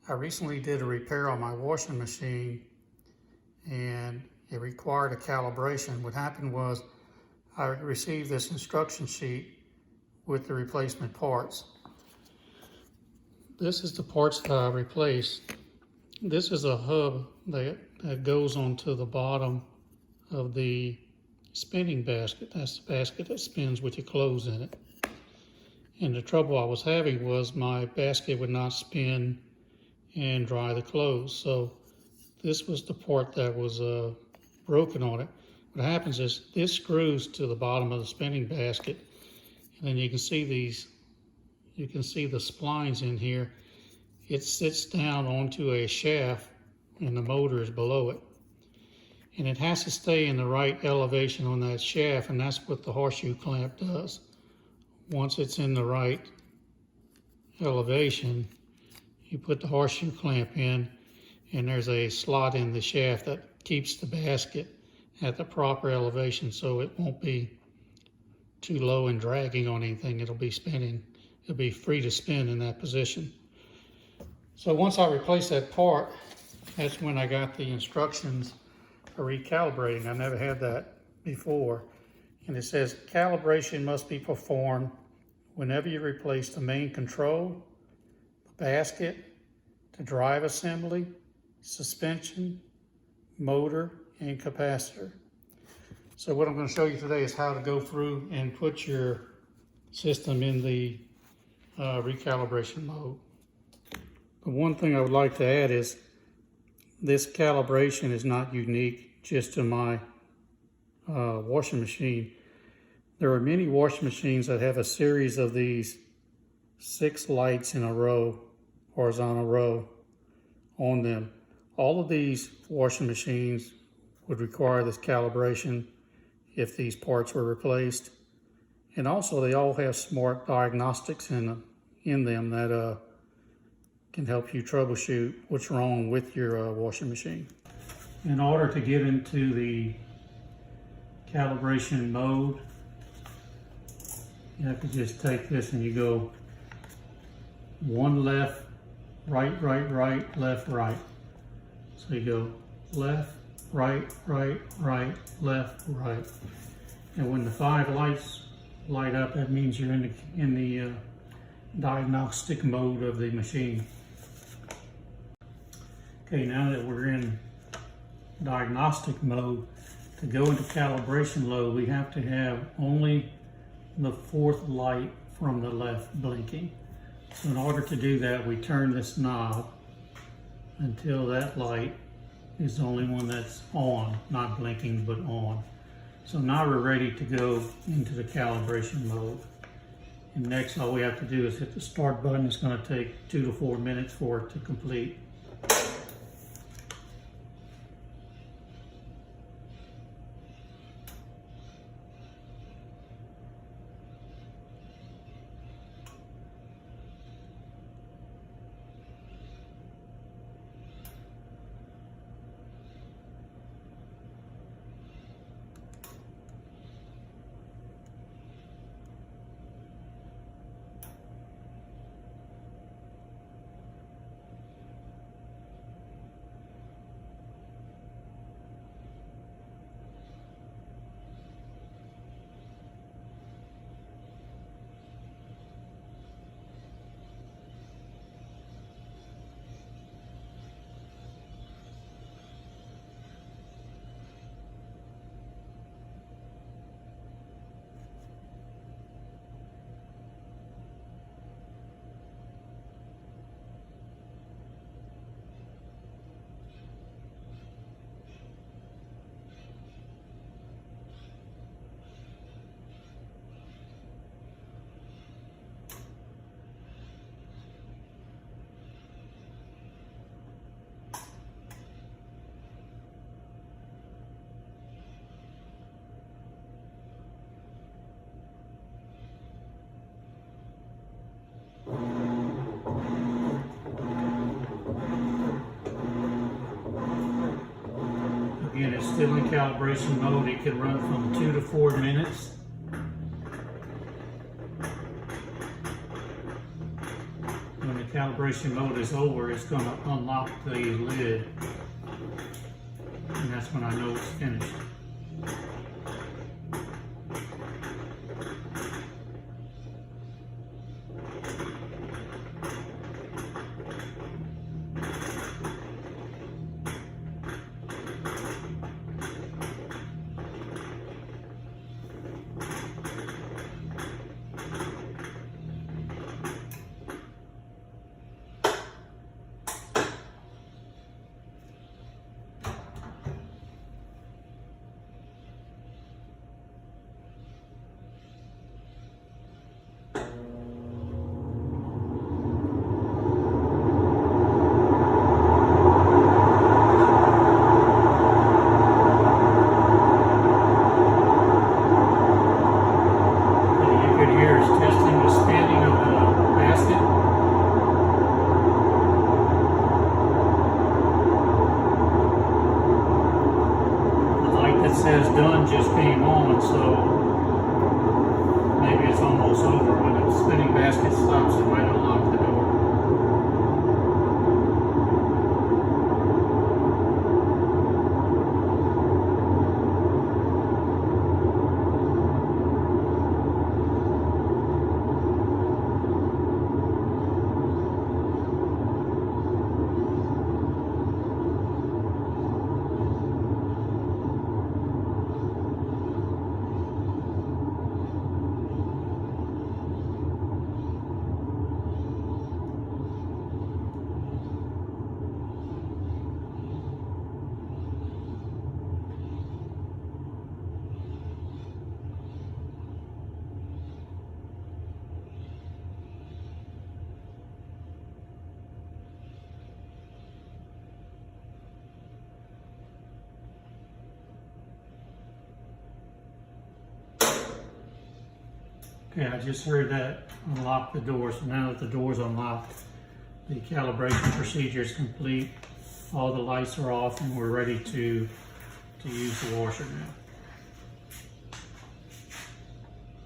I recently did a repair on my washing machine and it required a calibration. What happened was I received this instruction sheet with the replacement parts. This is the parts that I replaced. This is a hub that goes onto the bottom of the spinning basket. That's the basket that spins with your clothes in it. And the trouble I was having was my basket would not spin and dry the clothes. So this was the part that was broken on it. What happens is this screws to the bottom of the spinning basket, and then you can see the splines in here. It sits down onto a shaft and the motor is below it. And it has to stay in the right elevation on that shaft, and that's what the horseshoe clamp does. Once it's in the right elevation, you put the horseshoe clamp in, and there's a slot in the shaft that keeps the basket at the proper elevation so it won't be too low and dragging on anything. It'll be spinning. It'll be free to spin in that position. So once I replaced that part, that's when I got the instructions for recalibrating. I never had that before. And it says calibration must be performed whenever you replace the main control, the basket, the drive assembly, suspension, motor, and capacitor. So what I'm going to show you today is how to go through and put your system in the recalibration mode. The one thing I would like to add is this calibration is not unique just to my washing machine. There are many washing machines that have a series of these 6 lights in a row, horizontal row on them. All of these washing machines would require this calibration if these parts were replaced. And also they all have smart diagnostics in them that can help you troubleshoot what's wrong with your washing machine. In order to get into the calibration mode, you have to just take this and you go one left, right, right, right, left, right. So you go left, right, right, right, left, right. And when the 5 lights light up, that means you're in the diagnostic mode of the machine. Okay, now that we're in diagnostic mode, to go into calibration mode, we have to have only the 4th light from the left blinking. So in order to do that, we turn this knob until that light is the only one that's on, not blinking, but on. So now we're ready to go into the calibration mode. And next, all we have to do is hit the start button. It's going to take 2 to 4 minutes for it to complete. Again, it's still in calibration mode. It can run from 2 to 4 minutes. When the calibration mode is over, it's going to unlock the lid, and that's when I know it's finished. Says done just came on, so maybe it's almost over. When the spinning basket stops, it might unlock the door. Okay, I just heard that unlock the door. So now that the door's unlocked, the calibration procedure is complete. All the lights are off and we're ready to use the washer now.